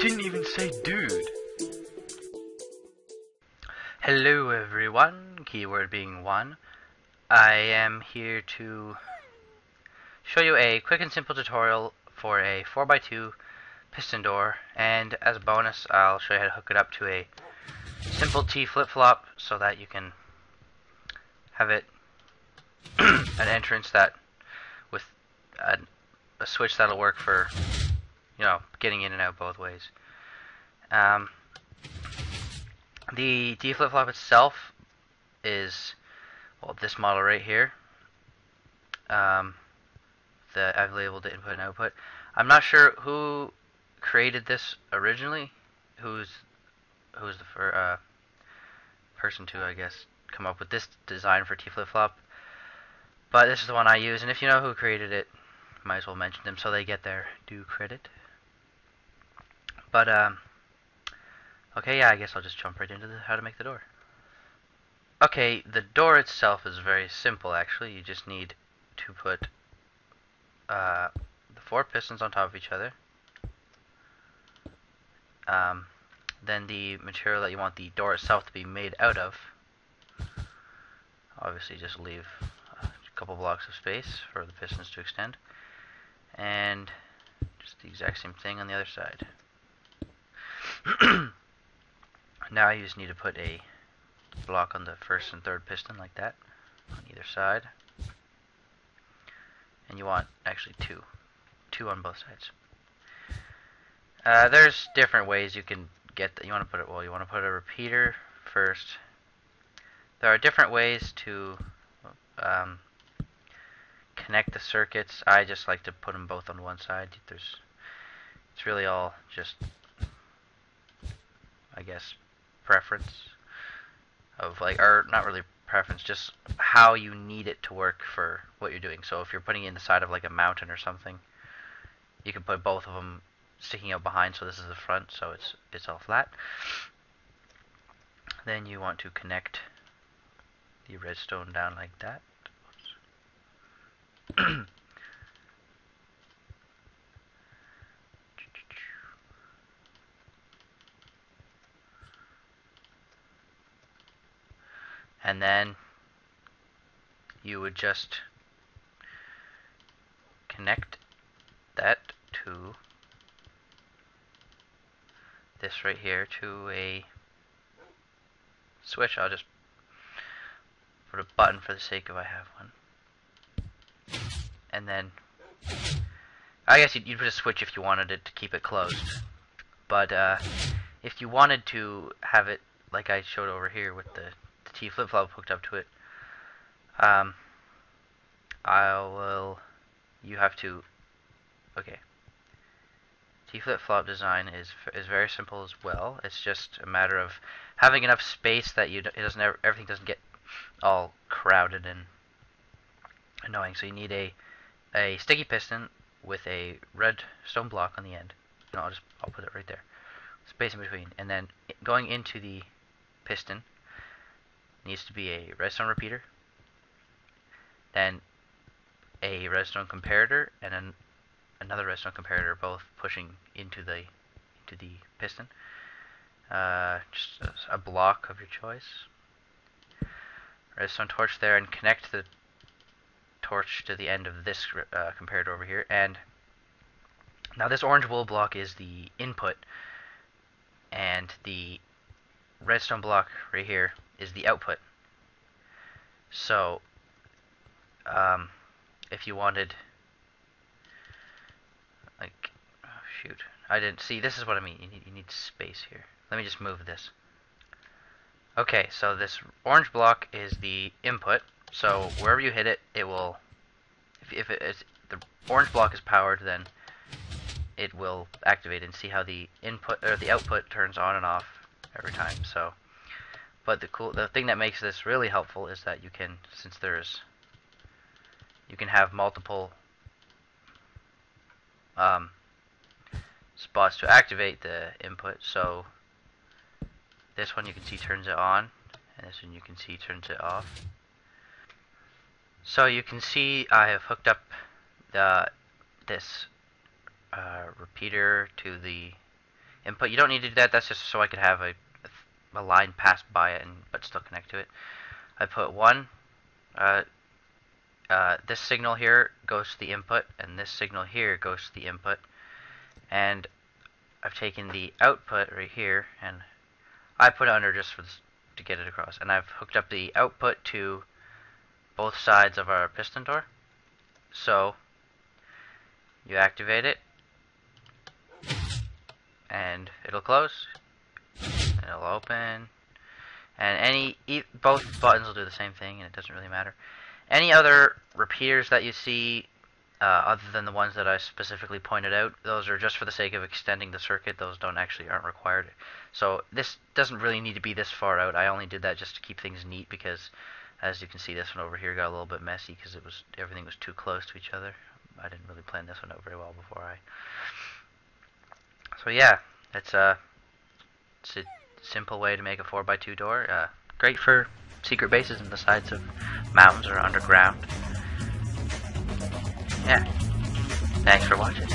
didn't even say dude. Hello everyone, keyword being one. I am here to show you a quick and simple tutorial for a 4x2 piston door, and as a bonus I'll show you how to hook it up to a simple T flip-flop so that you can have it an entrance that with a switch that'll work for, you know, getting in and out both ways. The T flip-flop itself is, well, this model right here. That I've labeled it input and output. I'm not sure who created this originally. Who's the person to, I guess, come up with this design for T flip-flop. But this is the one I use, and if you know who created it, might as well mention them so they get their due credit. But okay, yeah, I guess I'll just jump right into how to make the door. Okay, the door itself is very simple actually. You just need to put the 4 pistons on top of each other. Then the material that you want the door itself to be made out of. Obviously just leave a couple blocks of space for the pistons to extend. And just the exact same thing on the other side. Now you just need to put a block on the first and third piston like that on either side. And you want actually two on both sides. There's different ways you can get that. You want to put it, well, you want to put a repeater first. There are different ways to connect the circuits. I just like to put them both on one side. It's really all just, I guess, preference of, like, or not really preference, just how you need it to work for what you're doing. So if you're putting it in the side of like a mountain or something, you can put both of them sticking out behind, so this is the front, so it's all flat. Then you want to connect the redstone down like that. And then you would just connect that to this right here to a switch. I'll just put a button for the sake of I have one. And then I guess you'd put a switch if you wanted it to keep it closed. But if you wanted to have it like I showed over here with the T flip-flop hooked up to it, you have to, okay, T flip-flop design is very simple as well. It's just a matter of having enough space that everything doesn't get all crowded and annoying. So you need a sticky piston with a redstone block on the end. No, I'll put it right there. Space in between, and then going into the piston needs to be a redstone repeater, then a redstone comparator, and then another redstone comparator, both pushing into the piston. Just a block of your choice. Redstone torch there, and connect the torch to the end of this comparator over here. And now this orange wool block is the input, and the redstone block right here is the output. So if you wanted, like, oh shoot, I didn't see, this is what I mean, you need space here. Let me just move this. Okay, so this orange block is the input, so wherever you hit it, it will, if the orange block is powered, then it will activate, and see how the input or the output turns on and off every time. So, but the thing that makes this really helpful is that you can, you can have multiple spots to activate the input. So this one you can see turns it on, and this one you can see turns it off. So you can see I have hooked up this repeater to the input. You don't need to do that. That's just so I could have a line pass by it but still connect to it. I put one. This signal here goes to the input, and this signal here goes to the input. And I've taken the output right here, and I put it under just to get it across. And I've hooked up the output to both sides of our piston door. So you activate it, and it'll close, and it'll open, and both buttons will do the same thing, and it doesn't really matter. Any other repeaters that you see, other than the ones that I specifically pointed out, those are just for the sake of extending the circuit. Those aren't required. So this doesn't really need to be this far out. I only did that just to keep things neat, because as you can see, this one over here got a little bit messy because everything was too close to each other. I didn't really plan this one out very well before So yeah, it's a simple way to make a 4x2 door. Great for secret bases in the sides of mountains or underground. Yeah. Thanks for watching.